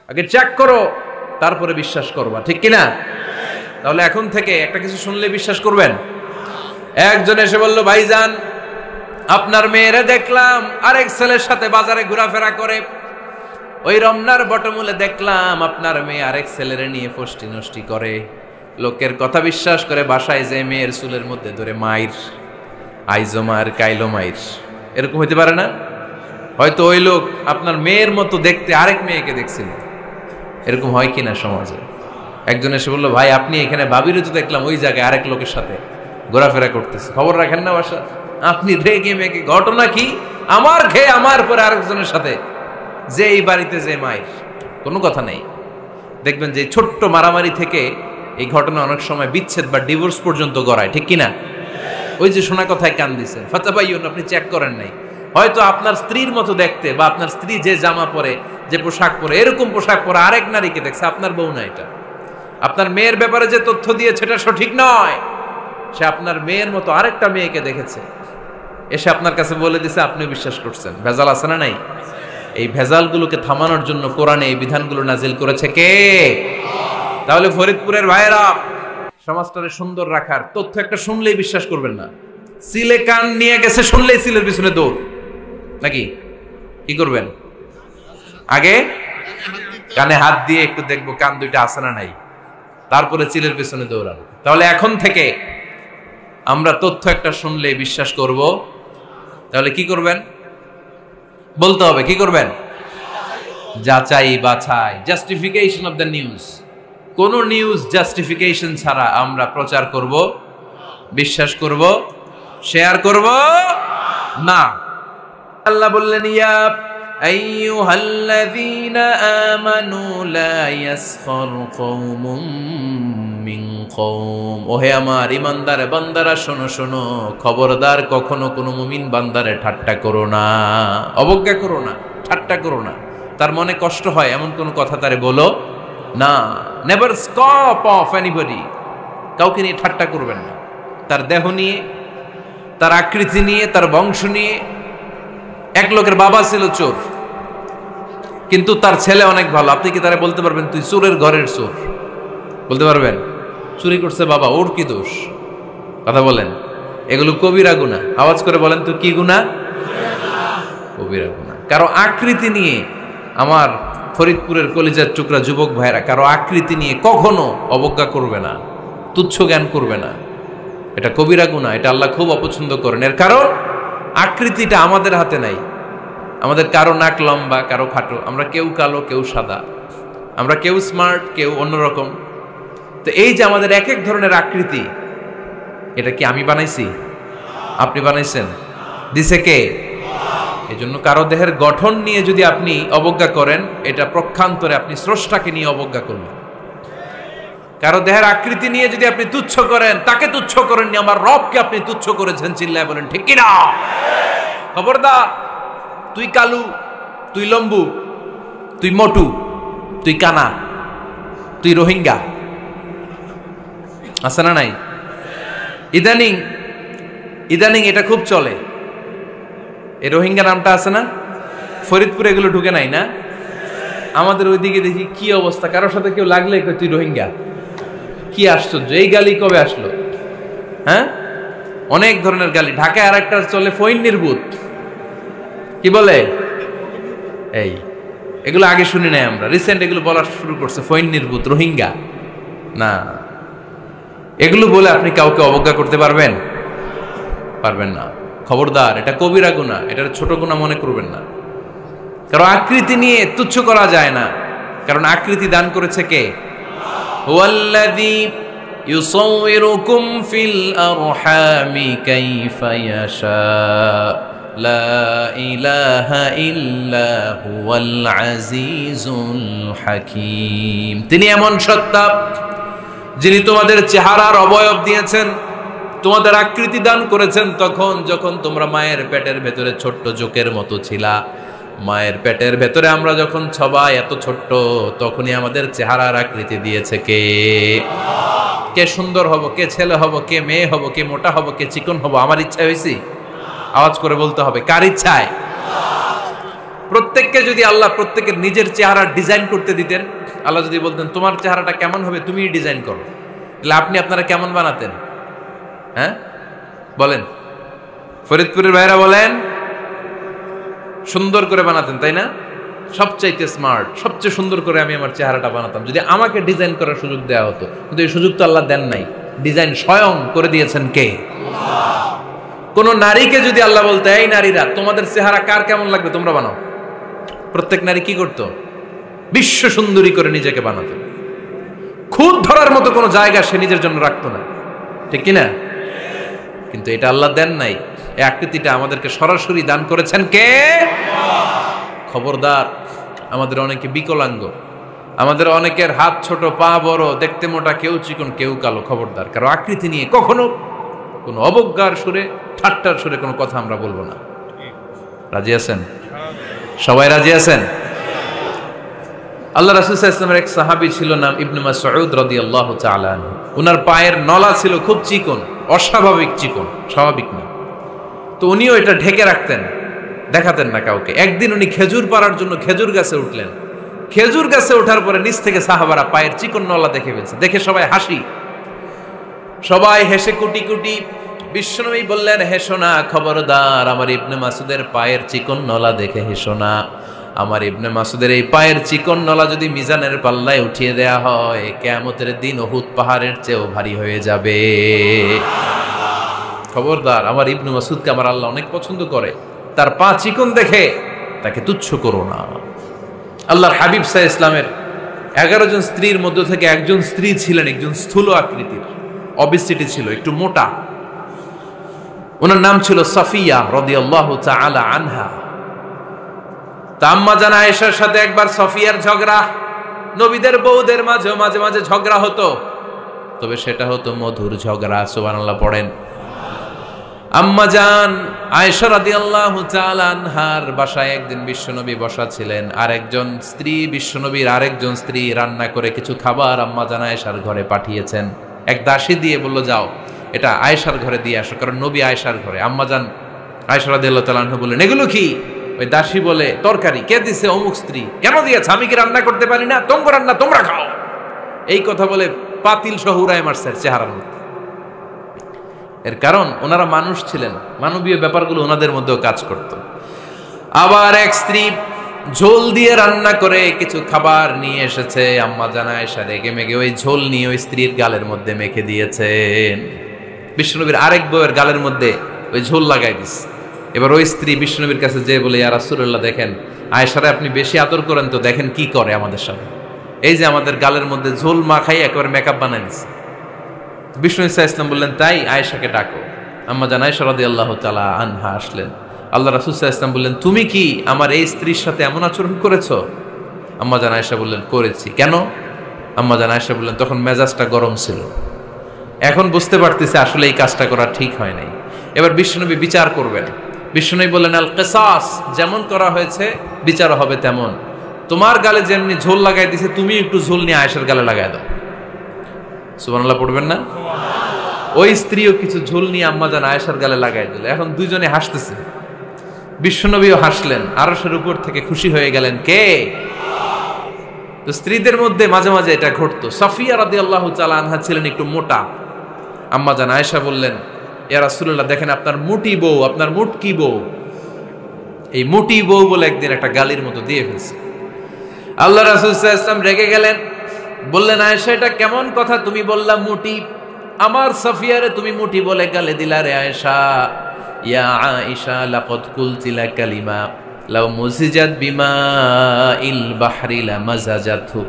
আগে চেক করো, তারপরে বিশ্বাস করবা, ঠিক কিনা? তাহলে এখন থেকে একটা কিছু শুনলে বিশ্বাস করবেন। একজন এসে বলল, ভাইজান আপনার মেয়েরে দেখলাম আরেক ছেলের সাথে বাজারে ঘোরাফেরা করে, ওই রমনার বটমূলে দেখলাম আপনার মেয়ে আরেক ছেলেরে নিয়ে ফষ্টি নষ্টি করে, লোকের কথা বিশ্বাস করে বাসায় যে মেয়ের চুলের মধ্যে ধরে মাইর, আইজো মার কাইলো মাইর। এরকম হইতে পারে না? হয়তো ওই লোক আপনার মেয়ের মতো দেখতে আরেক মেয়েকে দেখছিল। এরকম হয় কিনা সমাজে? একজন এসে বললো, ভাই আপনি এখানে ভাবিরও তো দেখলাম ওই জায়গায় আরেক লোকের সাথে ঘোরাফেরা করতেছে, খবর রাখেন না বাসা? আপনি রেগে মেগে, ঘটনা কি? আমার খেয়ে আমার পরে আরেকজনের সাথে, যে এই বাড়িতে যে মায়ের, কোনো কথা নেই। দেখবেন যে ছোট্ট মারামারি থেকে এই ঘটনা অনেক সময় বিচ্ছেদ বা ডিভোর্স পর্যন্ত গড়ায়, ঠিক কিনা? ওই যে শোনা কথায় কান দিছেন, ফাতাবাইয়ুন, আপনি চেক করেন নাই। হয়তো আপনার স্ত্রীর মতো দেখতে বা আপনার স্ত্রী যে জামা পরে, যে পোশাক পরে, এরকম পোশাক পরে আরেক নারীকে দেখছে, আপনার বউ না এটা। আপনার মেয়ের ব্যাপারে যে তথ্য দিয়েছে এটা সঠিক নয়, সে আপনার মেয়ের মতো আরেকটা মেয়েকে দেখেছে, এসে আপনার কাছে বলে দিছে, আপনি বিশ্বাস করছেন। ভেজাল আছে না নাই? এই ভেজালগুলোকে থামানোর জন্য কোরআনে এই বিধানগুলো নাজিল করেছে কে? তাহলে ফরিদপুরের ভাইয়েরা, সমাজটাকে সুন্দর রাখার তথ্য একটা শুনলেই বিশ্বাস করবেন না। সিলে কান নিয়ে গেছে শুনলেই সিলের পিছনে দৌড়, নাকি? কি করবেন? আগে কানে হাত দিয়ে একটু দেখবো কান দুইটা আছে না নাই, তারপরে চিলের পিছনে দৌড়ানো। তাহলে এখন থেকে আমরা তথ্য একটা শুনলেই বিশ্বাস করব। তাহলে কি করবেন? বলতে হবে কি করবেন? যাচাই বাছাই, জাস্টিফিকেশন অফ দ্য নিউজ। কোন নিউজ জাস্টিফিকেশন ছাড়া আমরা প্রচার করব, বিশ্বাস করব, শেয়ার করব না। আল্লাহ বললেন, ইয়া আইয়ুহাল্লাযীনা আমানু লা ইয়াসখার কওমুম মিন কওম। ওহে আমার ঈমানদার বান্দারা, শোনো শোনো, খবরদার কখনো কোনো মুমিন বান্দারে ঠাট্টা করো না, অবজ্ঞা করো না, ঠাট্টা করো না। তার মনে কষ্ট হয় এমন কোন কথা তারে বলো না। Never scoff of anybody. কাউকে নিয়ে ঠাট্টা করবেন না, তার দেহ নিয়ে, তার আকৃতি নিয়ে, তার বংশ নিয়ে। এক লোকের বাবা ছিল চোর, কিন্তু তার ছেলে অনেক ভালো। আপনি কি তারা বলতে পারবেন তুই চোরের ঘরের চোর? বলতে পারবেন? চুরি করছে বাবা, ওর কি দোষ? কথা বলেন। এগুলো কবিরা গুনাহ। আওয়াজ করে বলেন তো, কি গুনাহ? কবিরা গুনাহ। কারো আকৃতি নিয়ে, আমার ফরিদপুরের কলিজার টুকরা যুবক ভাইরা, কারো আকৃতি নিয়ে কখনো অবজ্ঞা করবে না, তুচ্ছ জ্ঞান করবে না। এটা কবিরা গুনাহ, এটা আল্লাহ খুব অপছন্দ করেন। এর কারণ আকৃতিটা আমাদের হাতে নাই। আমাদের কারো নাক লম্বা, কারো খাটো, আমরা কেউ কালো, কেউ সাদা, আমরা কেউ স্মার্ট, কেউ অন্যরকম। তো এই যে আমাদের এক এক ধরনের আকৃতি, এটা কি আমি বানাইছি? আপনি বানাইছেন? দিছে কে? এই জন্য কারো দেহের গঠন নিয়ে যদি আপনি অবজ্ঞা করেন, এটা প্রক্ষান্তরে আপনি স্রষ্টাকে নিয়ে অবজ্ঞা করলেন। কারো দেহের আকৃতি নিয়ে যদি আপনি তুচ্ছ করেন, তাকে তুচ্ছ করেননি, আমার রবকে আপনি তুচ্ছ করেছেন। চিল্লায় বলেন ঠিক কিনা? খবরদার, তুই কালু, তুই লম্বু, তুই মোটু, তুই কানা, তুই রোহিঙ্গা, আছে না নাই? ইদানিং ইদানিং এটা খুব চলে। এই রোহিঙ্গা নামটা আছে না? ফরিদপুরে এগুলো ঢুকে নাই না? আমাদের ওইদিকে দেখি কি অবস্থা, কারোর সাথে কেউ লাগলে তুই রোহিঙ্গা। কি আশ্চর্য, এই গালি কবে আসলো? হ্যাঁ, অনেক ধরনের গালি। ঢাকায় আর একটা চলে ফইন্নির ভূত, কি বলে? এই এগুলো আগে শুনি নাই আমরা, রিসেন্ট এগুলো বলা শুরু করছে। ফইন্নির ভূত, রোহিঙ্গা না, এগুলো বলে আপনি কাউকে অবজ্ঞা করতে পারবেন? পারবেন না। খবরদার, এটা কবিরা গুনাহ, এটা ছোট গুনাহ মনে করবেন না। কারণ আকৃতি নিয়ে তুচ্ছ করা যায় না, কারণ আকৃতি দান করেছে কে? হুয়াল্লাযী ইউসাউইরুকুম ফিল আরহামি কাইফা ইয়াশা লা ইলাহা ইল্লা হুয়াল আজিজুল হাকীম। তিনি এমন সত্তা যিনি তোমাদের চেহারার অবয়ব দিয়েছেন, তোমাদের আকৃতি দান করেছেন তখন যখন তোমরা মায়ের পেটের ভেতরে ছোট্ট জোকের মতো ছিলা। মায়ের পেটের ভেতরে আমরা যখন সবাই এত ছোট্ট, তখনই আমাদের চেহারার আকৃতি দিয়েছে কে? কে সুন্দর হব, কে ছেলে হব, কে মেয়ে হব, কে মোটা হব, কে চিকন হব আমার ইচ্ছা হয়েছি? আওয়াজ করে বলতে হবে, কার ইচ্ছায়? প্রত্যেককে যদি আল্লাহ প্রত্যেকের নিজের চেহারা ডিজাইন করতে দিতেন, আল্লাহ যদি বলতেন তোমার চেহারাটা কেমন হবে তুমি ডিজাইন করো, তাহলে আপনি আপনারা কেমন বানাতেন? হ্যাঁ বলেন, ফরিদপুরের ভাইরা বলেন, সুন্দর করে বানাতেন তাই না? সবচাইতে স্মার্ট, সবচেয়ে সুন্দর করে আমি আমার চেহারাটা বানাতাম যদি আমাকে ডিজাইন করার সুযোগ দেওয়া হতো। কিন্তু এই সুযোগ তো আল্লাহ দেন নাই। ডিজাইন স্বয়ং করে দিয়েছেন কে? কোন নারীকে যদি আল্লাহ বলতে এই নারীরা তোমাদের চেহারা কার কেমন লাগবে তোমরা বানাও, প্রত্যেক নারী কি করত? বিশ্ব সুন্দরী করে নিজেকে বানাতো। খুদ ধরার মতো কোনো জায়গা সে নিজের জন্য রাখতো না, ঠিক কিনা? কিন্তু এটা আল্লাহ দেন নাই। এই আকৃতিটা আমাদেরকে সরাসরি দান করেছেন কে? খবরদার, আমাদের অনেকে বিকলাঙ্গ, আমাদের অনেকের হাত ছোট, পা বড়, দেখতে মোটা, কেউ চিকন কেউ কালো। খবরদার, কারো আকৃতি নিয়ে কখনো কোনো অবজ্ঞার সুরে, ঠাট্টার সুরে কোনো কথা আমরা বলবো না। রাজি আছেন? সবাই রাজি আছেন? আল্লাহ রাসূল সাল্লাল্লাহু আলাইহি ওয়াসাল্লামের এক সাহাবী ছিল, নাম ইবনে মাসউদ রাদিয়াল্লাহু তাআলা আনহু। উনার পায়ের নলা ছিল খুব চিকন, অস্বাভাবিক চিকন, স্বাভাবিক না। তো উনিও এটা ঢেকে রাখতেন, দেখাতেন না কাউকে। একদিন উনি খেজুর পাড়ার জন্য খেজুর গাছে উঠলেন। খেজুর গাছে ওঠার পরে নিচ থেকে সাহাবারা পায়ের চিকন নলা দেখে ফেলছে। দেখে সবাই হাসি, সবাই হেসে কুটি কুটি। বিশ্বনবী বললেন, হেসো না, খবরদার, আমার ইবনে মাসুদের পায়ের চিকন নলা দেখে হেসো না। আমার ইবনে মাসুদের এই পায়ের চিকন নলা যদি মিজানের পাল্লায় উঠিয়ে দেয়া হয়, কিয়ামতের দিন উহুদ পাহাড়ের চেয়েও ভারী হয়ে যাবে। খবরদার, আমার ইবনে মাসুদকে আমার আল্লাহ অনেক পছন্দ করে, তার পা চিকন দেখে তাকে তুচ্ছ করো না। আল্লাহর হাবিব সাল্লাল্লাহু আলাইহি ইসলামের 11 জন স্ত্রীর মধ্য থেকে একজন স্ত্রী ছিলেন একজন স্থূল আকৃতির, অবিসিটি ছিল, একটু মোটা। ওনার নাম ছিল সাফিয়া রাদিয়াল্লাহু তাআলা আনহা। আম্মা জান আয়েশার সাথে একবার সাফিয়ার ঝগড়া। নবীদের বউদের মাঝে মাঝে মাঝে ঝগড়া হতো, তবে সেটা হতো মধুর ঝগড়া। সুবহানাল্লাহ পড়েন। আম্মা জান আয়েশা রাদিয়াল্লাহু তাআলা আনহার বাসায় একদিন বিশ্বনবী বসা ছিলেন। আরেকজন স্ত্রী, বিশ্বনবীর আরেকজন স্ত্রী রান্না করে কিছু খাবার আম্মা জান আয়েশার ঘরে পাঠিয়েছেন। এক দাসী দিয়ে বলল, যাও এটা আয়েশার ঘরে দিয়ে আসো, কারণ নবী আয়েশার ঘরে। আম্মা জান আয়েশা রাদিয়াল্লাহু তাআলা আনহা বললেন, এগুলো কি? ওই দাসী বলে, তরকারি। কে দিছে? অমুক স্ত্রী। কেন দিয়েছে? আমি কি রান্না করতে পারি না? তোমরা রান্না তোমরা খাও। এই কথা বলে পাতিল সহ উড়ায় মারছে চেহারার মধ্যে। এর কারণ ওনারা মানুষ ছিলেন, মানবীয় ব্যাপারগুলো ওনাদের মধ্যেও কাজ করত। আবার এক স্ত্রী ঝোল দিয়ে রান্না করে কিছু খাবার নিয়ে এসেছে। আম্মা জান আয়েশা রেগে মেগে ওই ঝোল নিয়ে ওই স্ত্রীর গালের মধ্যে মেখে দিয়েছেন। বিশ্বনবীর আরেক বউয়ের গালের মধ্যে ওই ঝোল লাগাই দিচ্ছে। এবার ওই স্ত্রী বিশ্বনবীর কাছে যেয়ে বলে, ইয়া রাসূলুল্লাহ, দেখেন আয়েশারে আপনি বেশি আদর করেন তো, দেখেন কি করে আমাদের সাথে। এই যে আমাদের গালের মধ্যে ঝোল মাখাই একেবারে মেকআপ বানাই দিচ্ছে। বিষ্ণু ইসা ইসলাম বললেন, তাই আয়েশাকে ডাকো। আম্মা জান আয়েশা রাদিয়াল্লাহু তাআলা আনহা আসলেন। আল্লাহ রাসূল সাল্লাল্লাহু আলাইহি ওয়াসাল্লাম বললেন, তুমি কি আমার এই স্ত্রীর সাথে এমন আচরণ করেছো? আম্মা জান আয়েশা বললেন, করেছি। কেন? আম্মা জান আয়েশা বললেন, তখন মেজাজটা গরম ছিল, এখন বুঝতে পারতেছি আসলে এই কাজটা করা ঠিক হয় নাই। এবার বিশ্বনবী বিচার করবেন। বিশ্বনবী বললেন, আল কিসাস, যেমন করা হয়েছে বিচার হবে তেমন। তোমার গালে যেমনি ঝোল লাগাই দিছে, তুমি একটু ঝোল নিয়ে আয়েশার গালে লাগাই দাও। সুবহানাল্লাহ পড়বেন না? ওই স্ত্রীও কিছু ঝোল নিয়ে আম্মা জান আয়েশার গালে লাগাই দিল। এখন দুইজনে হাসতেছে, বিশ্বনবীও হাসলেন, আরশের উপর থেকে খুশি হয়ে গেলেন কে? তো স্ত্রীদের মধ্যে মাঝে মাঝে এটা ঘটতো। সাফিয়া রাদিয়াল্লাহু তাআলা আনহা ছিলেন একটু মোটা। আম্মা জান আয়েশা বললেন, ইয়া রাসূলুল্লাহ, দেখেন আপনার মুটি বউ, আপনার মুটকি বউ, এই মুটি বউ বলে একদিন একটা গালির মতো দিয়ে ফেলছে। আল্লাহ রাসূল সাল্লাল্লাহু আলাইহি ওয়াসাল্লাম রেগে গেলেন, বললেন, আয়েশা এটা কেমন কথা তুমি বললা মুটি? আমার সাফিয়ারে তুমি মুটি বলে গালে দিলা রে আয়েশা। ইয়া আয়েশা লাকাদ কুলতিলা কালিমা লাউ মুজিজাত বিমাইল বাহরি লামাজাজাতহু,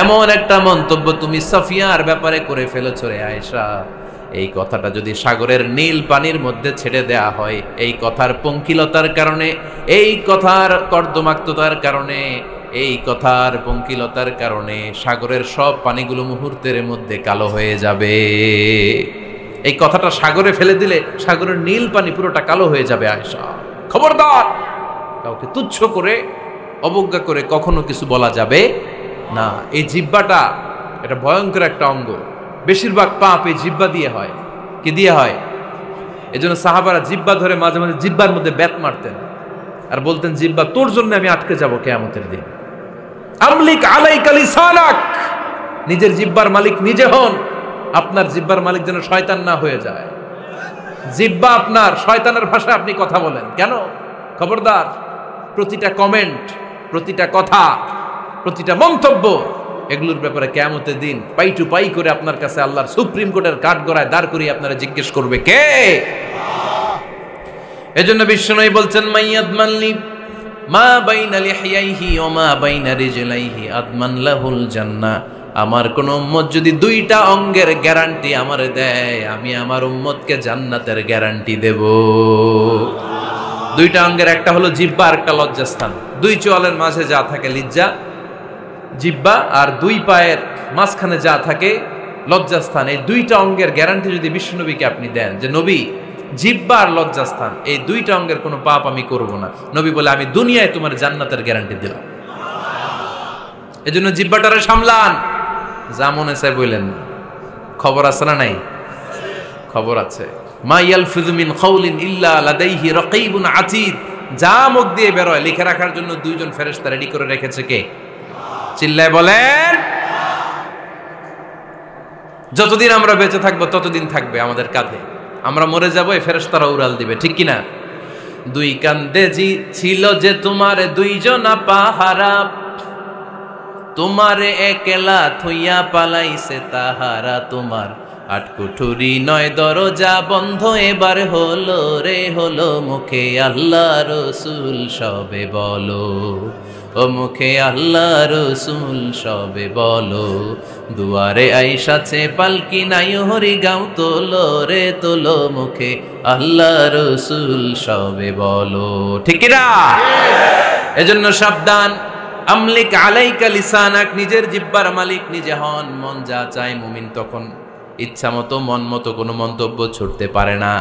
এমন একটা মন্তব্য তুমি সাফিয়ার ব্যাপারে করে ফেলেছো রে আয়েশা, এই কথাটা যদি সাগরের নীল পানির মধ্যে ছেড়ে দেয়া হয়, এই কথার পঙ্কিলতার কারণে, এই কথার কর্দমাক্ততার কারণে, এই কথার পঙ্কিলতার কারণে সাগরের সব পানিগুলো মুহূর্তের মধ্যে কালো হয়ে যাবে। এই কথাটা সাগরে ফেলে দিলে সাগরের নীল পানি পুরোটা কালো হয়ে যাবে। আয়েশা, খবরদার, কাউকে তুচ্ছ করে অবজ্ঞা করে কখনো কিছু বলা যাবে না। এই জিহ্বাটা এটা ভয়ঙ্কর একটা অঙ্গ। বেশিরভাগ পাপ এই জিহ্বা দিয়ে হয়। কি দিয়ে হয়? এজন্য সাহাবারা জিহ্বা ধরে মাঝে মাঝে জিহ্বার মধ্যে বেত মারতেন। আর বলতেন জিহ্বা তোর জন্য আমি আটকে যাব কিয়ামতের দিন। আমলিক আলাইকা লিসানাক, নিজের জিহ্বার মালিক নিজে হন। আপনার জিহ্বার মালিক যেন শয়তান না হয়ে যায়। জিহ্বা আপনার, শয়তানের ভাষায় আপনি কথা বলেন কেন? খবরদার, প্রতিটা কমেন্ট, প্রতিটা কথা, প্রতিটা মন্তব্য, এগুলোর ব্যাপারে কিয়ামতের দিন পাই টু পাই করে আপনার কাছে আল্লাহর সুপ্রিম কোর্টের কাঠগড়ায় দাঁড় করিয়ে আপনারা জিজ্ঞেস করবে কে? এজন্য বিশ্বনবী বলছেন মাইয়াদমানলি মা বাইনা লিহিয়াইহি ওয়া মা বাইনা রিজলাইহি আদমান লাহুল জান্নাহ। আমার কোন উম্মত যদি দুইটা অঙ্গের গ্যারান্টি আমারে দেয়, আমি আমার উম্মতকে জান্নাতের গ্যারান্টি দেব। দুইটা অঙ্গের, একটা হলো জিহ্বা আর একটা লজ্জাস্থান। দুই চোয়ালের মাঝে যা থাকে লিজ্জা জিহ্বা, আর দুই পায়ের মাঝখানে যা থাকে লজ্জাস্থান। এই দুইটা অঙ্গের গ্যারান্টি যদি বিশ্বনবীকে আপনি দেন যে নবী জিহ্বা আর লজ্জাস্থান এই দুইটা অঙ্গের কোনো পাপ আমি করব না, নবী বলে আমি দুনিয়ায় তোমার জান্নাতের গ্যারান্টি দিলাম। এজন্য জিহ্বাটারে সামলান, যা মনে চায় বললেন না। খবর আছে না নাই? খবর আছে। মা ইয়ালফিযু মিন কাউলিন ইল্লা লাদাইহি রাকীবুন আতীদ। যা মুখ দিয়ে বের হয় লিখে রাখার জন্য দুইজন ফেরেশতা রেডি করে রেখেছে কে? চিল্লায় বলেন। যতদিন আমরা বেঁচে থাকবো ততদিন থাকবে আমাদের কাঁধে। আমরা মরে যাবো, এই ফেরেশতারা উড়াল দিবে, ঠিক কিনা? দুই কান্দে জি ছিল যে তোমার দুইজনা পাহারা, তোমারে একলা থইয়া পালাইছে তাহারা। তোমার আটকুঠুরি নয় দরজা বন্ধ এবার হলো রে হলো। মুখে আল্লাহ রসুল সবে বলো, ও মুখে আল্লাহ রসুল সবে বলো। দুয়ারে আইসাছে পালকি নাই হরি গাও তোলো রে তোলো। মুখে আল্লাহ রসুল সবে বলো, ঠিক না? এজন্য সাবধান। আমলিক আলাইকা লিসানাক, নিজের জিহ্বার মালিক নিজে হন। মন যা চায় মুমিন তখন ইচ্ছা মতো মন মতো কোনো মন্তব্য ছুটতে পারে না।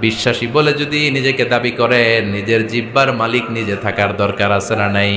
বিশ্বাসী বলে যদি নিজেকে দাবি করেন, নিজের জিহ্বার মালিক নিজে থাকার দরকার আছে না নাই?